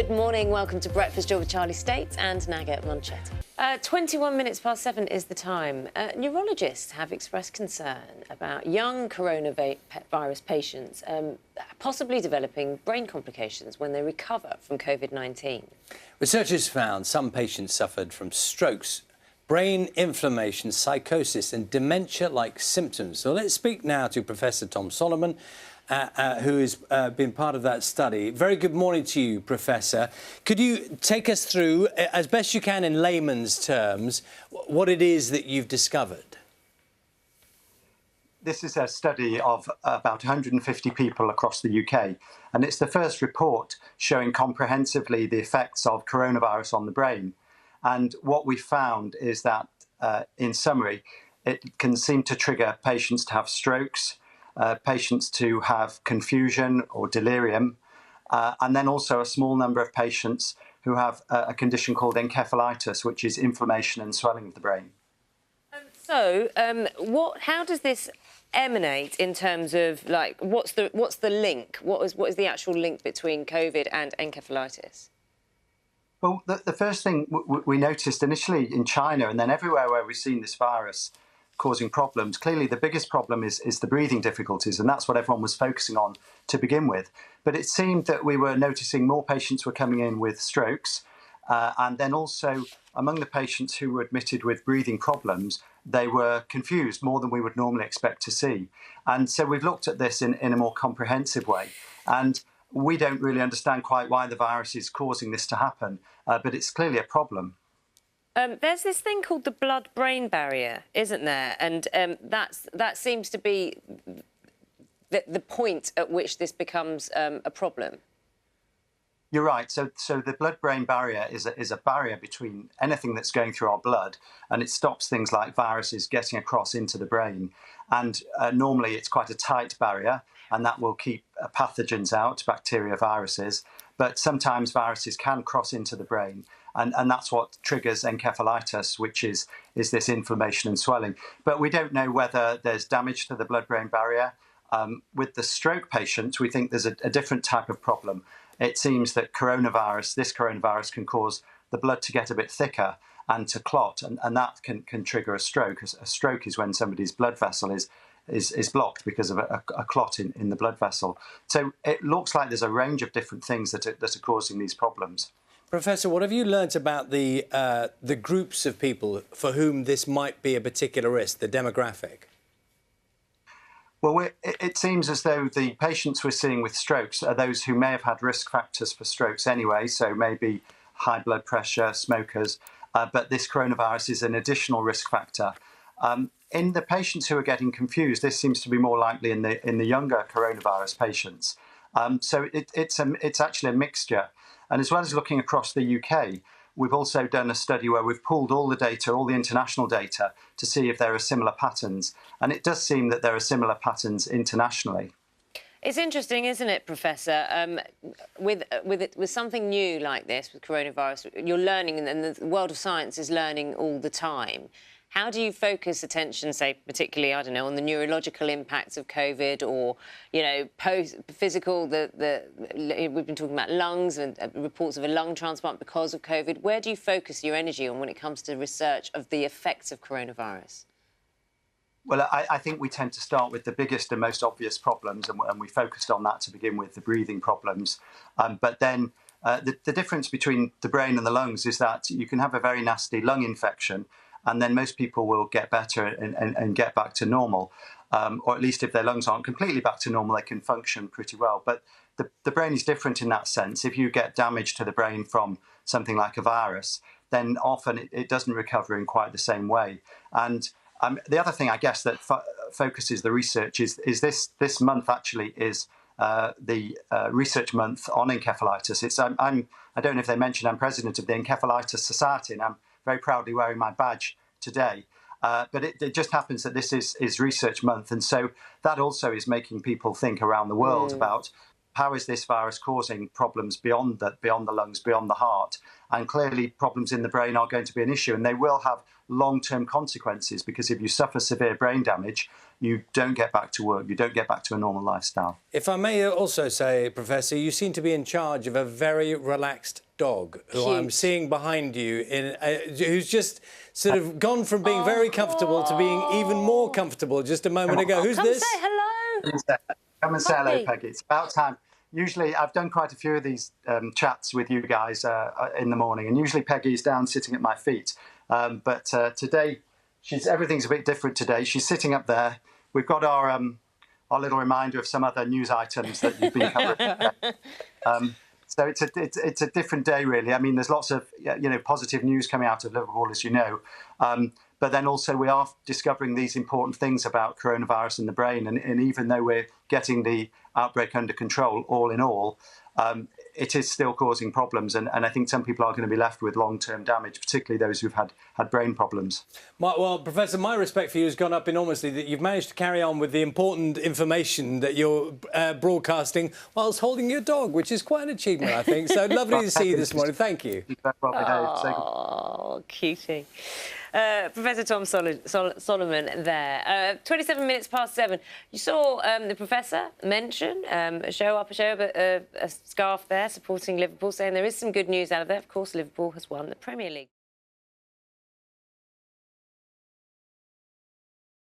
Good morning. Welcome to Breakfast with Charlie States and Naga Munchette. 21 minutes past 7 is the time. Neurologists have expressed concern about young coronavirus patients possibly developing brain complications when they recover from COVID-19. Researchers found some patients suffered from strokes, brain inflammation, psychosis and dementia-like symptoms. So let's speak now to Professor Tom Solomon, who has been part of that study. Very good morning to you, Professor. Could you take us through, as best you can in layman's terms, what it is that you've discovered? This is a study of about 150 people across the UK, and it's the first report showing comprehensively the effects of coronavirus on the brain. And what we found is that, in summary, it can seem to trigger patients to have strokes, patients to have confusion or delirium, and then also a small number of patients who have a condition called encephalitis, which is inflammation and swelling of the brain. How does this emanate in terms of, like, what's the link? What is the actual link between COVID and encephalitis? Well, the first thing we noticed initially in China and then everywhere where we've seen this virus causing problems, clearly the biggest problem is the breathing difficulties, and that's what everyone was focusing on to begin with. But it seemed that we were noticing more patients were coming in with strokes, and then also among the patients who were admitted with breathing problems, they were confused more than we would normally expect to see. And so we've looked at this in a more comprehensive way. And we don't really understand quite why the virus is causing this to happen, but it's clearly a problem. There's this thing called the blood-brain barrier, isn't there? And that seems to be the point at which this becomes a problem. You're right. So the blood-brain barrier is a barrier between anything that's going through our blood, and it stops things like viruses getting across into the brain. And normally it's quite a tight barrier, and that will keep pathogens out, bacteria, viruses. But sometimes viruses can cross into the brain. And that's what triggers encephalitis, which is this inflammation and swelling. But we don't know whether there's damage to the blood-brain barrier. With the stroke patients, we think there's a different type of problem. It seems that this coronavirus can cause the blood to get a bit thicker and to clot, and that can trigger a stroke. A stroke is when somebody's blood vessel is blocked because of a clot in the blood vessel. So it looks like there's a range of different things that are causing these problems. Professor, what have you learnt about the groups of people for whom this might be a particular risk, the demographic? Well, it seems as though the patients we're seeing with strokes are those who may have had risk factors for strokes anyway, so maybe high blood pressure, smokers, but this coronavirus is an additional risk factor. In the patients who are getting confused, this seems to be more likely in the younger coronavirus patients. So it's actually a mixture. And as well as looking across the UK, we've also done a study where we've pulled all the data, all the international data, to see if there are similar patterns. And it does seem that there are similar patterns internationally. It's interesting, isn't it, Professor? With something new like this, with coronavirus, you're learning, and the world of science is learning all the time. How do you focus attention, say, particularly, I don't know, on the neurological impacts of COVID, or, you know, physical? We've been talking about lungs and reports of a lung transplant because of COVID. Where do you focus your energy on when it comes to research of the effects of coronavirus? Well, I think we tend to start with the biggest and most obvious problems, and we focused on that to begin with, the breathing problems. But then the difference between the brain and the lungs is that you can have a very nasty lung infection, and then most people will get better and get back to normal. Or at least if their lungs aren't completely back to normal, they can function pretty well. But the brain is different in that sense. If you get damage to the brain from something like a virus, then often it doesn't recover in quite the same way. And the other thing, I guess, that focuses the research is this month actually is the research month on encephalitis. I don't know if they mentioned I'm president of the Encephalitis Society, and I'm very proudly wearing my badge today. But it just happens that this is research month, and so that also is making people think around the world about how is this virus causing problems beyond the lungs, beyond the heart? And clearly problems in the brain are going to be an issue, and they will have long-term consequences, because if you suffer severe brain damage, you don't get back to work, you don't get back to a normal lifestyle. If I may also say, Professor, you seem to be in charge of a very relaxed dog who I'm seeing behind you, who's just sort of gone from being very comfortable to being even more comfortable just a moment ago. Who's this? Say hello. Come and say hello, Peggy. It's about time. Usually, I've done quite a few of these chats with you guys in the morning, and usually Peggy's down sitting at my feet. But today, everything's a bit different today. She's sitting up there. We've got our little reminder of some other news items that you've been covering. So it's a different day, really. I mean, there's lots of positive news coming out of Liverpool, as you know. But then also we are discovering these important things about coronavirus in the brain. And even though we're getting the outbreak under control, all in all, it is still causing problems. And I think some people are going to be left with long-term damage, particularly those who've had brain problems. Well, Professor, my respect for you has gone up enormously, that you've managed to carry on with the important information that you're broadcasting whilst holding your dog, which is quite an achievement, I think. So lovely to see you this morning. Thank you. Oh, cutie. Professor Tom Solomon there. 27 minutes past 7. You saw the Professor mention a scarf there supporting Liverpool, saying there is some good news out of there. Of course, Liverpool has won the Premier League.